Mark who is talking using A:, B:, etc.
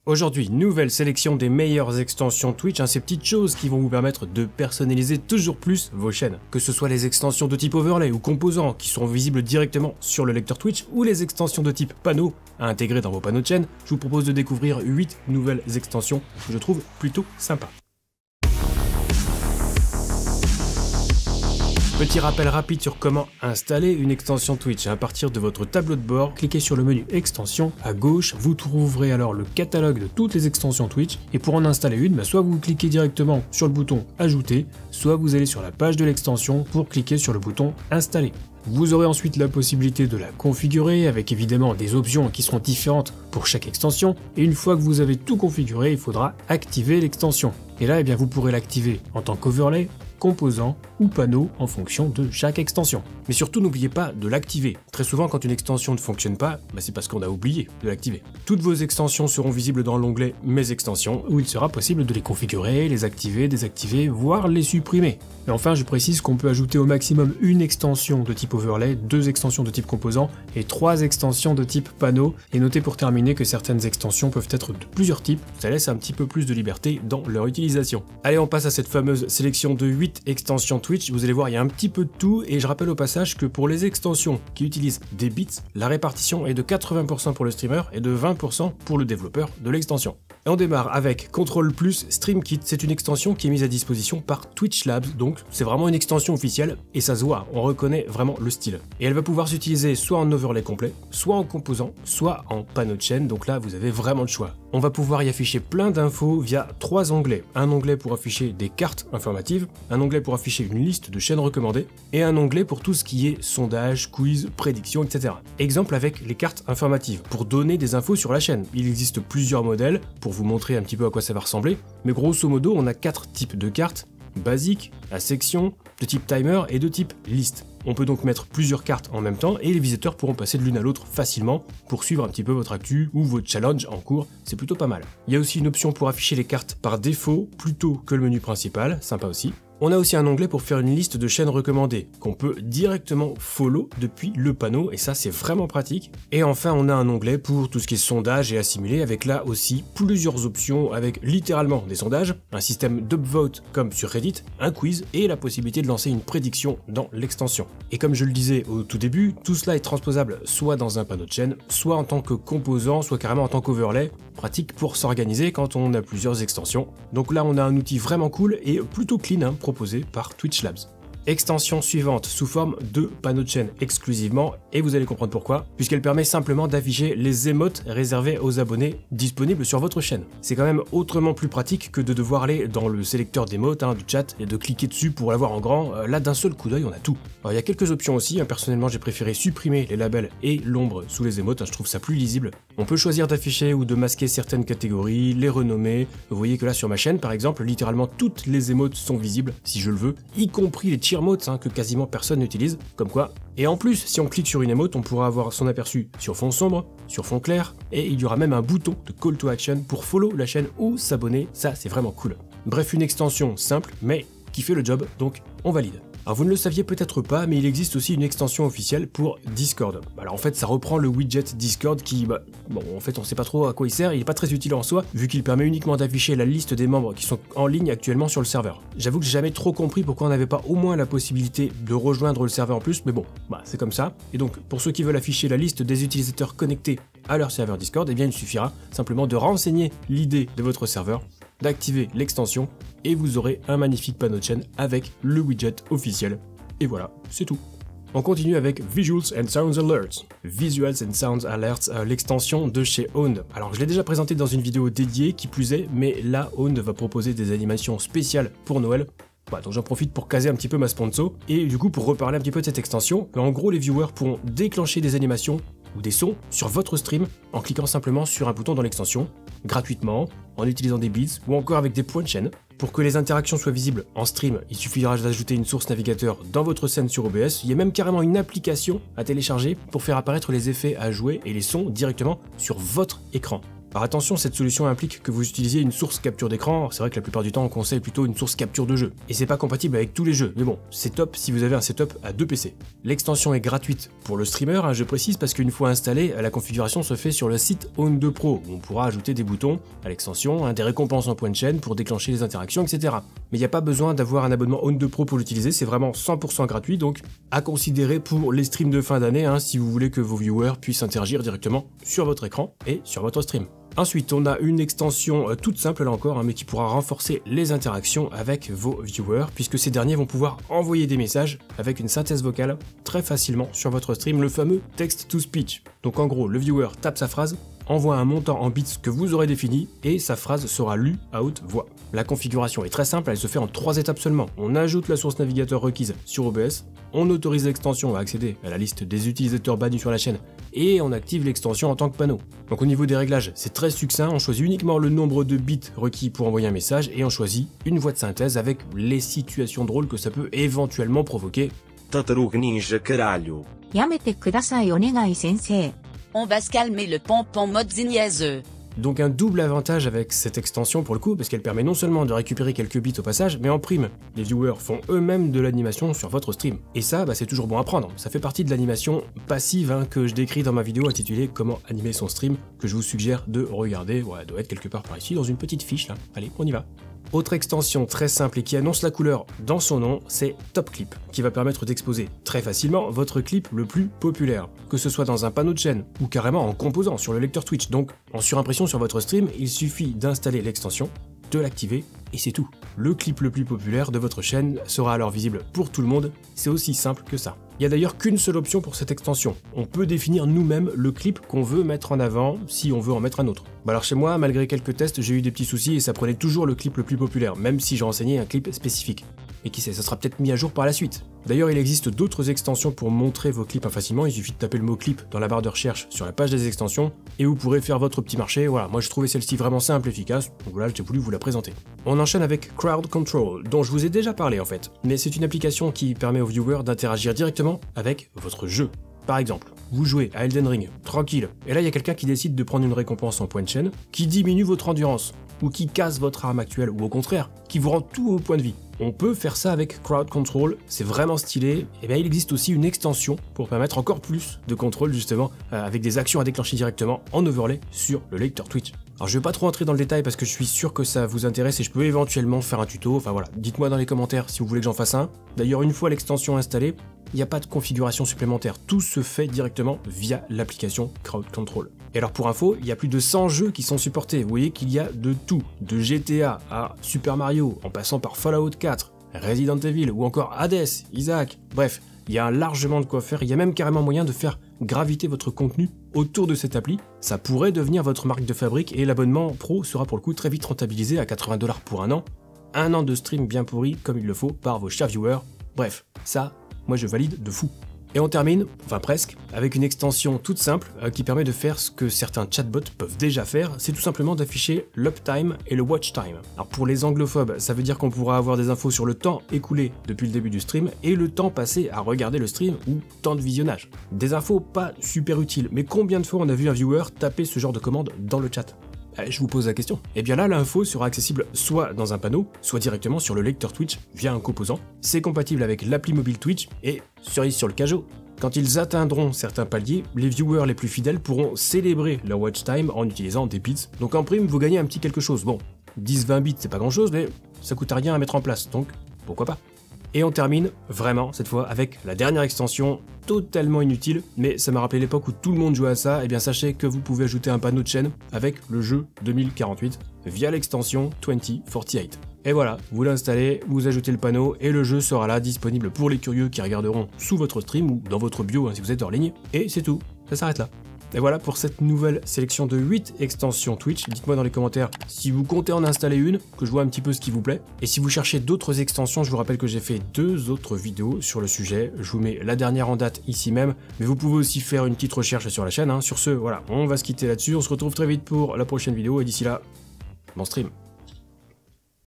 A: Aujourd'hui, nouvelle sélection des meilleures extensions Twitch, ces petites choses qui vont vous permettre de personnaliser toujours plus vos chaînes. Que ce soit les extensions de type overlay ou composants qui seront visibles directement sur le lecteur Twitch ou les extensions de type panneau à intégrer dans vos panneaux de chaîne, je vous propose de découvrir 8 nouvelles extensions que je trouve plutôt sympas. Petit rappel rapide sur comment installer une extension Twitch. À partir de votre tableau de bord, cliquez sur le menu extension. À gauche, vous trouverez alors le catalogue de toutes les extensions Twitch. Et pour en installer une, soit vous cliquez directement sur le bouton ajouter, soit vous allez sur la page de l'extension pour cliquer sur le bouton installer. Vous aurez ensuite la possibilité de la configurer avec évidemment des options qui seront différentes pour chaque extension. Et une fois que vous avez tout configuré, il faudra activer l'extension. Et là, vous pourrez l'activer en tant qu'overlay, composant ou panneau en fonction de chaque extension. Mais surtout n'oubliez pas de l'activer. Très souvent quand une extension ne fonctionne pas, c'est parce qu'on a oublié de l'activer. Toutes vos extensions seront visibles dans l'onglet Mes extensions où il sera possible de les configurer, les activer, désactiver, voire les supprimer. Et enfin je précise qu'on peut ajouter au maximum une extension de type overlay, 2 extensions de type composant et 3 extensions de type panneau. Et notez pour terminer que certaines extensions peuvent être de plusieurs types, ça laisse un petit peu plus de liberté dans leur utilisation. Allez, on passe à cette fameuse sélection de 8 extensions Twitch. Vous allez voir, il y a un petit peu de tout et je rappelle au passage que pour les extensions qui utilisent des bits, la répartition est de 80% pour le streamer et de 20% pour le développeur de l'extension. Et on démarre avec Control Plus StreamKit. C'est une extension qui est mise à disposition par Twitch Labs, donc c'est vraiment une extension officielle et ça se voit, on reconnaît vraiment le style. Et elle va pouvoir s'utiliser soit en overlay complet, soit en composant, soit en panneau de chaîne, donc là vous avez vraiment le choix. On va pouvoir y afficher plein d'infos via 3 onglets. Un onglet pour afficher des cartes informatives, un onglet pour afficher une liste de chaînes recommandées, et un onglet pour tout ce qui est sondage, quiz, prédiction, etc. Exemple avec les cartes informatives, pour donner des infos sur la chaîne. Il existe plusieurs modèles, pour vous montrer un petit peu à quoi ça va ressembler, mais grosso modo on a 4 types de cartes, basique, à section, de type timer et de type liste. On peut donc mettre plusieurs cartes en même temps et les visiteurs pourront passer de l'une à l'autre facilement pour suivre un petit peu votre actu ou votre challenge en cours, c'est plutôt pas mal. Il y a aussi une option pour afficher les cartes par défaut plutôt que le menu principal, sympa aussi. On a aussi un onglet pour faire une liste de chaînes recommandées qu'on peut directement follow depuis le panneau et ça c'est vraiment pratique. Et enfin on a un onglet pour tout ce qui est sondage et assimilé avec là aussi plusieurs options avec littéralement des sondages, un système d'upvote comme sur Reddit, un quiz et la possibilité de lancer une prédiction dans l'extension. Et comme je le disais au tout début, tout cela est transposable soit dans un panneau de chaîne, soit en tant que composant, soit carrément en tant qu'overlay, pratique pour s'organiser quand on a plusieurs extensions. Donc là on a un outil vraiment cool et plutôt clean proposé par Twitch Labs. Extension suivante sous forme de panneau de chaîne exclusivement et vous allez comprendre pourquoi, puisqu'elle permet simplement d'afficher les émotes réservées aux abonnés disponibles sur votre chaîne. C'est quand même autrement plus pratique que de devoir aller dans le sélecteur d'émotes du chat et de cliquer dessus pour l'avoir en grand. Là d'un seul coup d'œil on a tout. Alors il y a quelques options aussi, personnellement j'ai préféré supprimer les labels et l'ombre sous les émotes, je trouve ça plus lisible. On peut choisir d'afficher ou de masquer certaines catégories, les renommer. Vous voyez que là sur ma chaîne par exemple, littéralement toutes les émotes sont visibles si je le veux, y compris les cheer modes que quasiment personne n'utilise, comme quoi. Et en plus, si on clique sur une émote, on pourra avoir son aperçu sur fond sombre, sur fond clair, et il y aura même un bouton de call to action pour follow la chaîne ou s'abonner, ça c'est vraiment cool. Bref, une extension simple, mais qui fait le job, donc on valide. Alors vous ne le saviez peut-être pas, mais il existe aussi une extension officielle pour Discord. Alors en fait ça reprend le widget Discord qui, en fait on sait pas trop à quoi il sert, il est pas très utile en soi, vu qu'il permet uniquement d'afficher la liste des membres qui sont en ligne actuellement sur le serveur. J'avoue que j'ai jamais trop compris pourquoi on n'avait pas au moins la possibilité de rejoindre le serveur en plus, mais bon, c'est comme ça. Et donc pour ceux qui veulent afficher la liste des utilisateurs connectés à leur serveur Discord, il suffira simplement de renseigner l'ID de votre serveur, d'activer l'extension et vous aurez un magnifique panneau de chaîne avec le widget officiel. Et voilà, c'est tout. On continue avec Visuals and Sounds Alerts. Visuals and Sounds Alerts, l'extension de chez Owned. Alors je l'ai déjà présenté dans une vidéo dédiée qui plus est, mais là Owned va proposer des animations spéciales pour Noël. Donc j'en profite pour caser un petit peu ma sponsor et du coup pour reparler un petit peu de cette extension. En gros les viewers pourront déclencher des animations ou des sons sur votre stream en cliquant simplement sur un bouton dans l'extension, gratuitement, en utilisant des beats ou encore avec des points de chaîne. Pour que les interactions soient visibles en stream, il suffira d'ajouter une source navigateur dans votre scène sur OBS. Il y a même carrément une application à télécharger pour faire apparaître les effets à jouer et les sons directement sur votre écran. Alors attention, cette solution implique que vous utilisiez une source capture d'écran, c'est vrai que la plupart du temps on conseille plutôt une source capture de jeu, et c'est pas compatible avec tous les jeux, mais bon, c'est top si vous avez un setup à 2 PC. L'extension est gratuite pour le streamer, je précise parce qu'une fois installée, la configuration se fait sur le site Own2 Pro, où on pourra ajouter des boutons à l'extension, des récompenses en points de chaîne pour déclencher les interactions, etc. Mais il n'y a pas besoin d'avoir un abonnement Own2 Pro pour l'utiliser, c'est vraiment 100% gratuit, donc à considérer pour les streams de fin d'année, si vous voulez que vos viewers puissent interagir directement sur votre écran et sur votre stream. Ensuite, on a une extension toute simple là encore, mais qui pourra renforcer les interactions avec vos viewers, puisque ces derniers vont pouvoir envoyer des messages avec une synthèse vocale très facilement sur votre stream, le fameux text-to-speech. Donc en gros, le viewer tape sa phrase, envoie un montant en bits que vous aurez défini, et sa phrase sera lue à haute voix. La configuration est très simple, elle se fait en 3 étapes seulement. On ajoute la source navigateur requise sur OBS, on autorise l'extension à accéder à la liste des utilisateurs bannis sur la chaîne, et on active l'extension en tant que panneau. Donc au niveau des réglages, c'est très succinct, on choisit uniquement le nombre de bits requis pour envoyer un message, et on choisit une voix de synthèse avec les situations drôles que ça peut éventuellement provoquer.
B: Tartaruga ninja caralho.
C: Yamete kudasai onegai sensei.
D: On va se calmer le pompon mode niaiseux.
A: Donc un double avantage avec cette extension pour le coup, parce qu'elle permet non seulement de récupérer quelques bits au passage, mais en prime, les viewers font eux-mêmes de l'animation sur votre stream. Et ça, c'est toujours bon à prendre, ça fait partie de l'animation passive que je décris dans ma vidéo intitulée « Comment animer son stream », que je vous suggère de regarder, elle doit être quelque part par ici, dans une petite fiche là. Allez, on y va. Autre extension très simple et qui annonce la couleur dans son nom, c'est Top Clip, qui va permettre d'exposer très facilement votre clip le plus populaire, que ce soit dans un panneau de chaîne ou carrément en composant sur le lecteur Twitch. Donc en surimpression sur votre stream, il suffit d'installer l'extension, de l'activer et c'est tout. Le clip le plus populaire de votre chaîne sera alors visible pour tout le monde, c'est aussi simple que ça. Il n'y a d'ailleurs qu'une seule option pour cette extension. On peut définir nous-mêmes le clip qu'on veut mettre en avant si on veut en mettre un autre. Alors chez moi, malgré quelques tests, j'ai eu des petits soucis et ça prenait toujours le clip le plus populaire, même si j'ai renseigné un clip spécifique. Et qui sait, ça sera peut-être mis à jour par la suite. D'ailleurs, il existe d'autres extensions pour montrer vos clips facilement, il suffit de taper le mot clip dans la barre de recherche sur la page des extensions, et vous pourrez faire votre petit marché. Voilà, moi je trouvais celle-ci vraiment simple et efficace, donc voilà, j'ai voulu vous la présenter. On enchaîne avec Crowd Control, dont je vous ai déjà parlé en fait, mais c'est une application qui permet aux viewers d'interagir directement avec votre jeu. Par exemple, vous jouez à Elden Ring, tranquille, et là il y a quelqu'un qui décide de prendre une récompense en point de chaîne, qui diminue votre endurance, ou qui casse votre arme actuelle, ou au contraire, qui vous rend tout au point de vie. On peut faire ça avec Crowd Control, c'est vraiment stylé, et bien il existe aussi une extension pour permettre encore plus de contrôle justement, avec des actions à déclencher directement en overlay sur le lecteur Twitch. Alors je vais pas trop entrer dans le détail parce que je suis sûr que ça vous intéresse et je peux éventuellement faire un tuto, enfin voilà, dites-moi dans les commentaires si vous voulez que j'en fasse un. D'ailleurs une fois l'extension installée, il n'y a pas de configuration supplémentaire, tout se fait directement via l'application Crowd Control. Et alors pour info, il y a plus de 100 jeux qui sont supportés, vous voyez qu'il y a de tout, de GTA à Super Mario, en passant par Fallout 4, Resident Evil ou encore Hades, Isaac, bref, il y a largement de quoi faire, il y a même carrément moyen de faire graviter votre contenu autour de cette appli, ça pourrait devenir votre marque de fabrique et l'abonnement pro sera pour le coup très vite rentabilisé à 80$ pour un an de stream bien pourri comme il le faut par vos chers viewers, bref, ça, moi je valide de fou. Et on termine, enfin presque, avec une extension toute simple qui permet de faire ce que certains chatbots peuvent déjà faire, c'est tout simplement d'afficher l'uptime et le watch time. Alors pour les anglophobes, ça veut dire qu'on pourra avoir des infos sur le temps écoulé depuis le début du stream et le temps passé à regarder le stream ou temps de visionnage. Des infos pas super utiles, mais combien de fois on a vu un viewer taper ce genre de commande dans le chat ? Je vous pose la question. Et bien là, l'info sera accessible soit dans un panneau, soit directement sur le lecteur Twitch via un composant. C'est compatible avec l'appli mobile Twitch et cerise sur le cajot. Quand ils atteindront certains paliers, les viewers les plus fidèles pourront célébrer leur watch time en utilisant des bits. Donc en prime, vous gagnez un petit quelque chose. Bon, 10-20 bits, c'est pas grand chose, mais ça coûte rien à mettre en place, donc pourquoi pas. Et on termine, vraiment, cette fois, avec la dernière extension, totalement inutile, mais ça m'a rappelé l'époque où tout le monde jouait à ça, et bien sachez que vous pouvez ajouter un panneau de chaîne avec le jeu 2048 via l'extension 2048. Et voilà, vous l'installez, vous ajoutez le panneau, et le jeu sera là, disponible pour les curieux qui regarderont sous votre stream ou dans votre bio si vous êtes hors ligne, et c'est tout, ça s'arrête là. Et voilà pour cette nouvelle sélection de 8 extensions Twitch. Dites-moi dans les commentaires si vous comptez en installer une, que je vois un petit peu ce qui vous plaît. Et si vous cherchez d'autres extensions, je vous rappelle que j'ai fait 2 autres vidéos sur le sujet. Je vous mets la dernière en date ici même, mais vous pouvez aussi faire une petite recherche sur la chaîne. Sur ce, voilà, on va se quitter là-dessus. On se retrouve très vite pour la prochaine vidéo et d'ici là, bon stream.